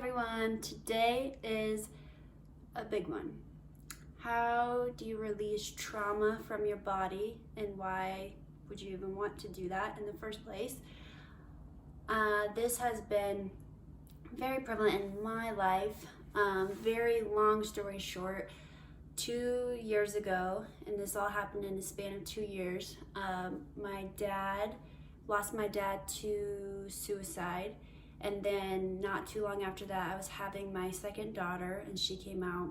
everyone, today is a big one. How do you release trauma from your body, and why would you even want to do that in the first place? This has been very prevalent in my life. Very long story short, 2 years ago, and this all happened in the span of 2 years, lost my dad to suicide. And then not too long after that, I was having my second daughter, and she came out.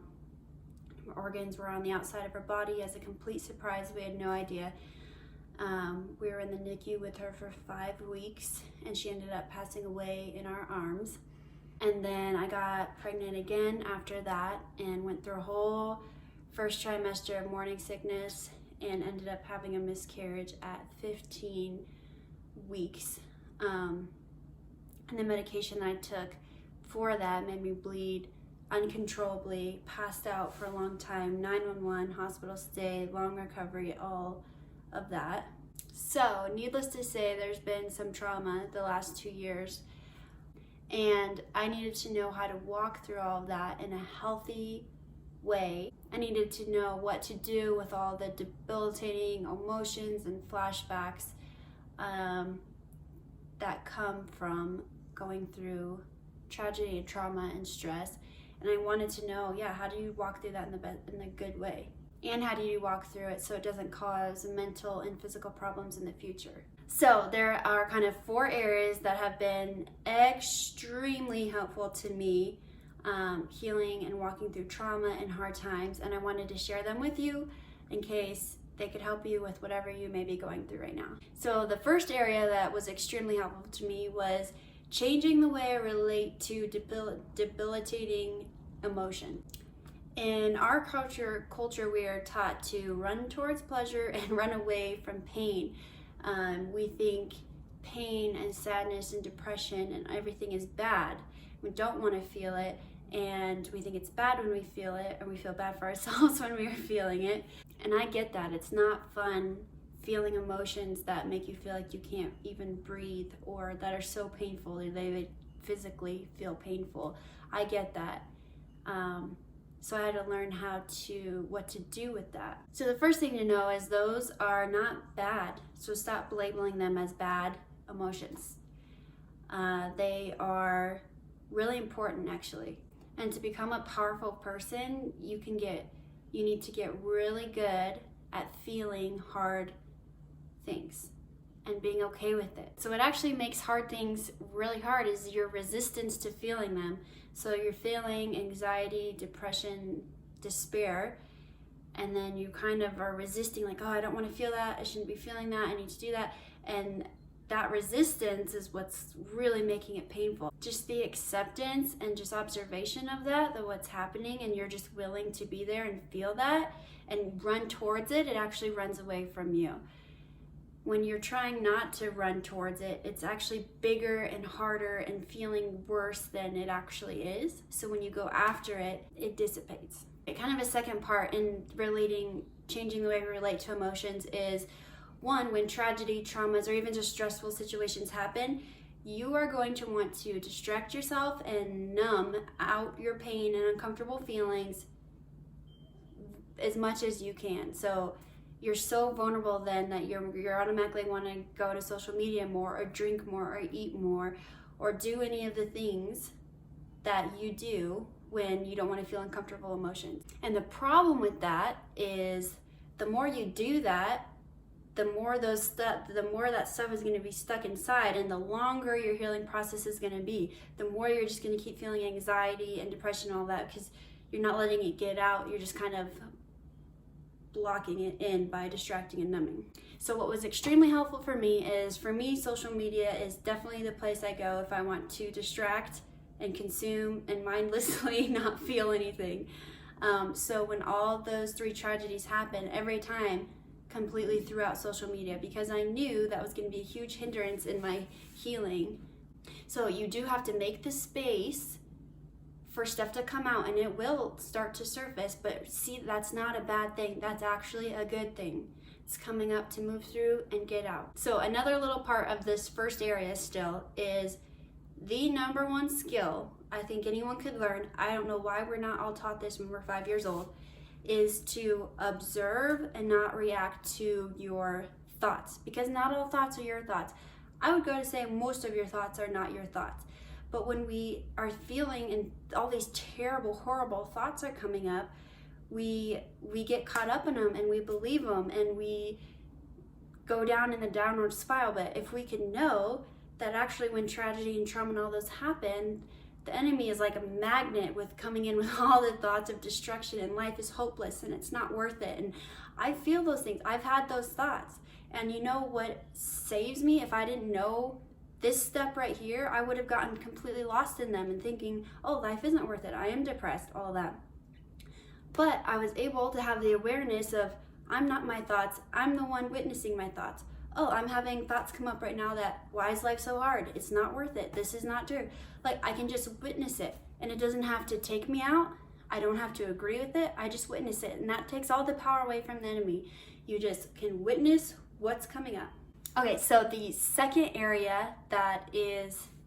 Her organs were on the outside of her body as a complete surprise. We had no idea. We were in the NICU with her for 5 weeks, and she ended up passing away in our arms. And then I got pregnant again after that and went through a whole first trimester of morning sickness and ended up having a miscarriage at 15 weeks. And the medication I took for that made me bleed uncontrollably, passed out for a long time, 911, hospital stay, long recovery, all of that. So, needless to say, there's been some trauma the last 2 years, and I needed to know how to walk through all of that in a healthy way. I needed to know what to do with all the debilitating emotions and flashbacks that come from going through tragedy and trauma and stress. And I wanted to know, how do you walk through that in the good way? And how do you walk through it so it doesn't cause mental and physical problems in the future? So there are kind of 4 areas that have been extremely helpful to me, healing and walking through trauma and hard times. And I wanted to share them with you in case they could help you with whatever you may be going through right now. So the first area that was extremely helpful to me was changing the way I relate to debilitating emotion. In our culture, we are taught to run towards pleasure and run away from pain. We think pain and sadness and depression and everything is bad. We don't want to feel it, and we think it's bad when we feel it, and we feel bad for ourselves when we are feeling it. And I get that. It's not fun feeling emotions that make you feel like you can't even breathe, or that are so painful they physically feel painful. I get that. So I had to learn what to do with that. So the first thing to know is those are not bad. So stop labeling them as bad emotions. They are really important, actually. And to become a powerful person, you need to get really good at feeling hard things and being okay with it. So what actually makes hard things really hard is your resistance to feeling them. So you're feeling anxiety, depression, despair, and then you kind of are resisting, like, oh, I don't want to feel that, I shouldn't be feeling that, I need to do that. And that resistance is what's really making it painful. Just the acceptance and just observation of that what's happening, and you're just willing to be there and feel that and run towards it, it actually runs away from you. When you're trying not to run towards it, it's actually bigger and harder and feeling worse than it actually is. So when you go after it, it dissipates. Kind of a second part in changing the way we relate to emotions is, one, when tragedy, traumas, or even just stressful situations happen, you are going to want to distract yourself and numb out your pain and uncomfortable feelings as much as you can. So you're so vulnerable then that you're automatically want to go to social media more, or drink more, or eat more, or do any of the things that you do when you don't want to feel uncomfortable emotions. And the problem with that is the more you do that, the more that stuff is going to be stuck inside, and the longer your healing process is going to be, the more you're just going to keep feeling anxiety and depression and all that, because you're not letting it get out. You're just kind of blocking it in by distracting and numbing. So what was extremely helpful for me social media is definitely the place I go if I want to distract and consume and mindlessly not feel anything. So when all those 3 tragedies happened, every time completely threw out social media, because I knew that was going to be a huge hindrance in my healing. So you do have to make the space for stuff to come out, and it will start to surface, but see, that's not a bad thing. That's actually a good thing. It's coming up to move through and get out. So another little part of this first area still is the number one skill I think anyone could learn, I don't know why we're not all taught this when we're 5 years old, is to observe and not react to your thoughts, because not all thoughts are your thoughts. I would go to say most of your thoughts are not your thoughts. But when we are feeling and all these terrible, horrible thoughts are coming up, we get caught up in them and we believe them and we go down in the downward spiral. But if we can know that actually when tragedy and trauma and all those happen, the enemy is like a magnet with coming in with all the thoughts of destruction and life is hopeless and it's not worth it. And I feel those things. I've had those thoughts. And you know what saves me? If I didn't know this step right here, I would have gotten completely lost in them and thinking, oh, life isn't worth it. I am depressed, all that. But I was able to have the awareness of, I'm not my thoughts. I'm the one witnessing my thoughts. Oh, I'm having thoughts come up right now that, why is life so hard? It's not worth it. This is not true. Like, I can just witness it and it doesn't have to take me out. I don't have to agree with it. I just witness it. And that takes all the power away from the enemy. You just can witness what's coming up. Okay, so the second area that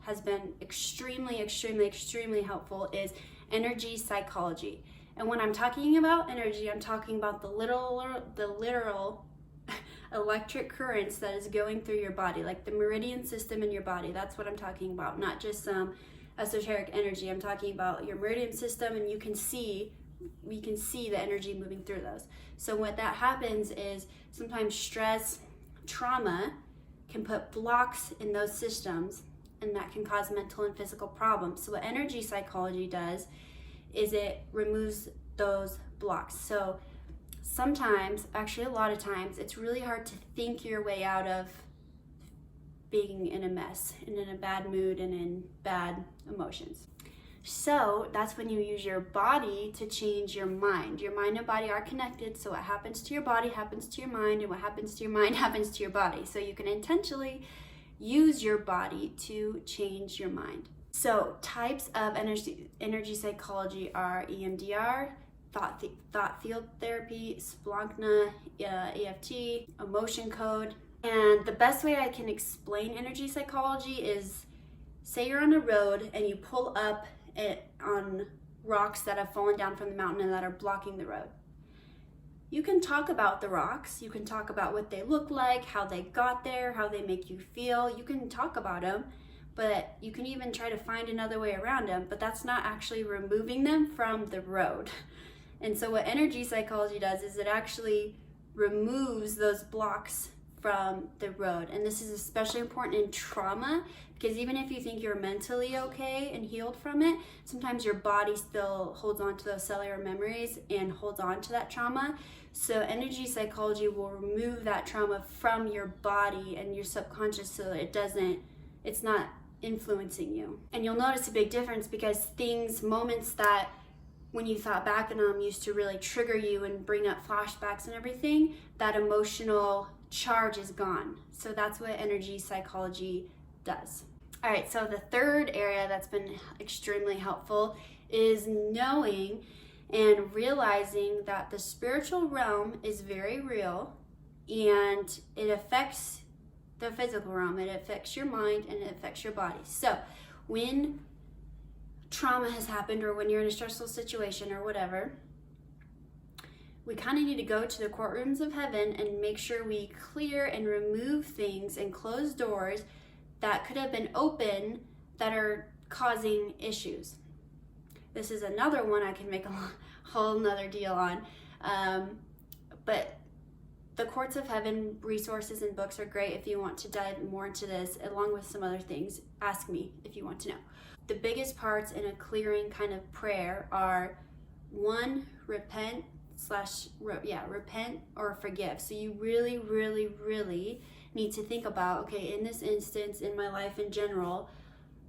has been extremely helpful is energy psychology. And when I'm talking about energy, I'm talking about the literal electric currents that is going through your body, like the meridian system in your body. That's what I'm talking about, not just some esoteric energy. I'm talking about your meridian system, and we can see the energy moving through those. So what that happens is sometimes stress, trauma can put blocks in those systems, and that can cause mental and physical problems. So what energy psychology does is it removes those blocks. So sometimes, actually a lot of times, it's really hard to think your way out of being in a mess and in a bad mood and in bad emotions. So that's when you use your body to change your mind. Your mind and body are connected, so what happens to your body happens to your mind, and what happens to your mind happens to your body. So you can intentionally use your body to change your mind. So types of energy psychology are EMDR, thought field therapy, Splankna, EFT, emotion code. And the best way I can explain energy psychology is, say you're on a road and you pull up on rocks that have fallen down from the mountain and that are blocking the road. You can talk about the rocks, you can talk about what they look like, how they got there, how they make you feel. You can talk about them, but you can even try to find another way around them, but that's not actually removing them from the road. And so what energy psychology does is it actually removes those blocks from the road. And this is especially important in trauma, because even if you think you're mentally okay and healed from it, sometimes your body still holds on to those cellular memories and holds on to that trauma. So energy psychology will remove that trauma from your body and your subconscious so that it's not influencing you. And you'll notice a big difference, because moments that when you thought back on them used to really trigger you and bring up flashbacks and everything, that emotional charge is gone. So that's what energy psychology does. All right, so the third area that's been extremely helpful is knowing and realizing that the spiritual realm is very real, and it affects the physical realm. It affects your mind and it affects your body. So when trauma has happened, or when you're in a stressful situation or whatever, we kind of need to go to the courtrooms of heaven and make sure we clear and remove things and close doors that could have been open that are causing issues. This is another one I can make a whole nother deal on. But the courts of heaven resources and books are great if you want to dive more into this, along with some other things. Ask me if you want to know. The biggest parts in a clearing kind of prayer are, one, repent or forgive. So you really need to think about, okay, in this instance, in my life in general,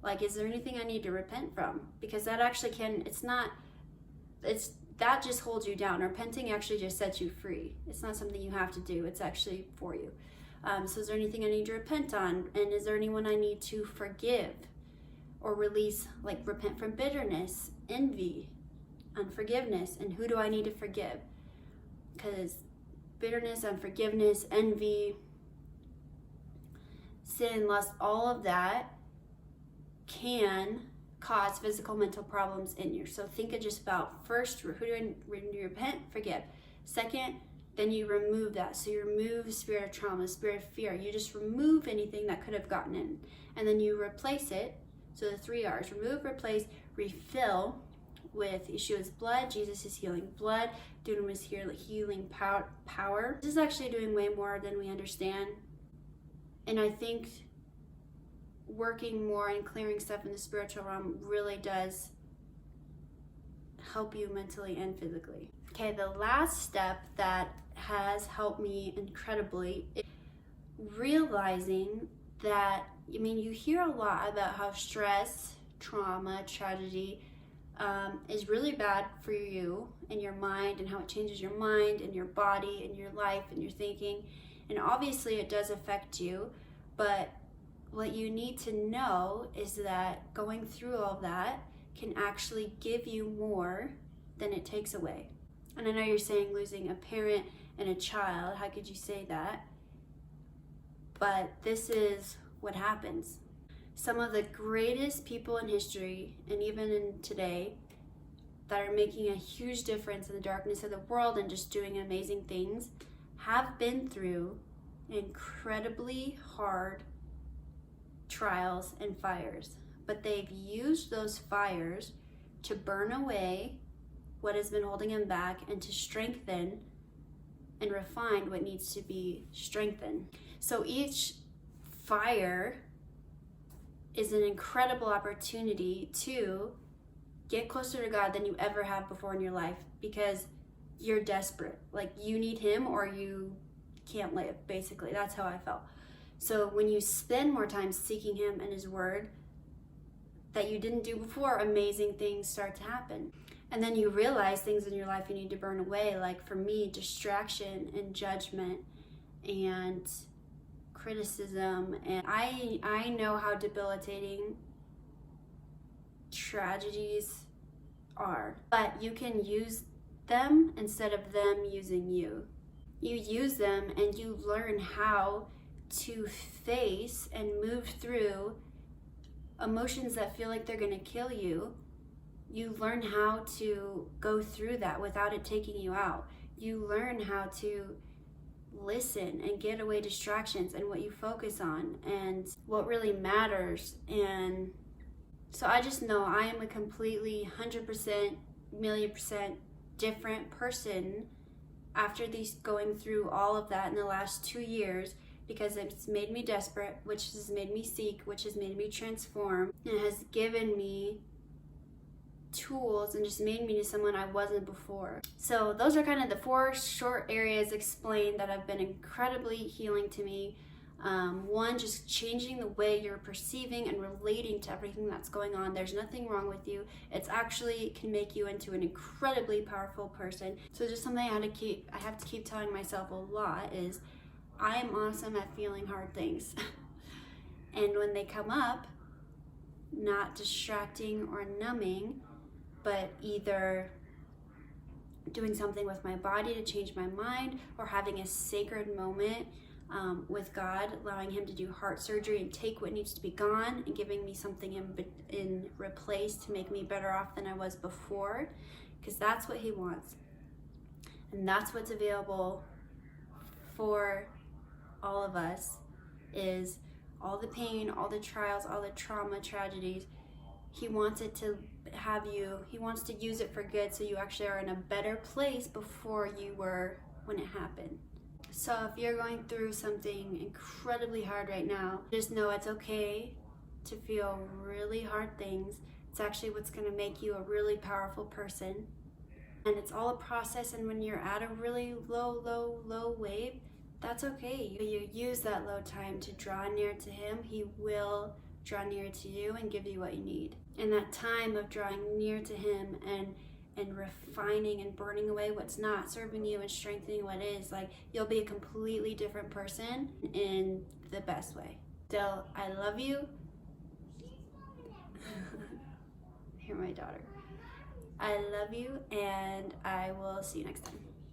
like, is there anything I need to repent from? Because that actually that just holds you down. Repenting actually just sets you free. It's not something you have to do. It's actually for you. So is there anything I need to repent on? And is there anyone I need to forgive or release, like repent from bitterness, envy, unforgiveness? And who do I need to forgive? Because bitterness, unforgiveness, envy, sin, lust, all of that can cause physical, mental problems in you. So think of just about first, who do you repent? Forgive. Second, then you remove that. So you remove the spirit of trauma, the spirit of fear. You just remove anything that could have gotten in. And then you replace it. So the 3 R's: remove, replace, refill with Yeshua's blood, Jesus' healing blood, Dunamis healing power. This is actually doing way more than we understand. And I think working more and clearing stuff in the spiritual realm really does help you mentally and physically. Okay, the last step that has helped me incredibly is realizing that, I mean, you hear a lot about how stress, trauma, tragedy is really bad for you and your mind, and how it changes your mind and your body and your life and your thinking. And obviously it does affect you, but what you need to know is that going through all that can actually give you more than it takes away. And I know you're saying losing a parent and a child, how could you say that? But this is what happens. Some of the greatest people in history, and even in today, that are making a huge difference in the darkness of the world and just doing amazing things, have been through incredibly hard trials and fires. But they've used those fires to burn away what has been holding them back and to strengthen and refine what needs to be strengthened. So each fire is an incredible opportunity to get closer to God than you ever have before in your life, because you're desperate. Like, you need him or you can't live, basically. That's how I felt. So when you spend more time seeking him and his word that you didn't do before, amazing things start to happen. And then you realize things in your life you need to burn away. Like for me, distraction and judgment and criticism. And I know how debilitating tragedies are, but you can use them instead of them using you. You use them and you learn how to face and move through emotions that feel like they're going to kill you. You learn how to go through that without it taking you out. You learn how to listen and get away distractions and what you focus on and what really matters. And so I just know I am a completely 100%, million percent different person after going through all of that in the last 2 years, because it's made me desperate, which has made me seek, which has made me transform, and has given me tools and just made me to someone I wasn't before. So those are kind of the 4 short areas explained that have been incredibly healing to me. One, just changing the way you're perceiving and relating to everything that's going on. There's nothing wrong with you. It's actually can make you into an incredibly powerful person. So just something I have to keep telling myself a lot is I am awesome at feeling hard things. And when they come up, not distracting or numbing, but either doing something with my body to change my mind, or having a sacred moment with God, allowing him to do heart surgery and take what needs to be gone and giving me something in replace to make me better off than I was before, because that's what he wants. And that's what's available for all of us, is all the pain, all the trials, all the trauma, tragedies. He wants it to have you, he wants to use it for good, so you actually are in a better place before you were when it happened. So if you're going through something incredibly hard right now, just know it's okay to feel really hard things. It's actually what's going to make you a really powerful person. And it's all a process, and when you're at a really low wave, that's okay. You use that low time to draw near to him. He will draw near to you and give you what you need. And that time of drawing near to him and refining and burning away what's not serving you and strengthening what is, like, you'll be a completely different person in the best way. So I love you. Hear my daughter. I love you, and I will see you next time.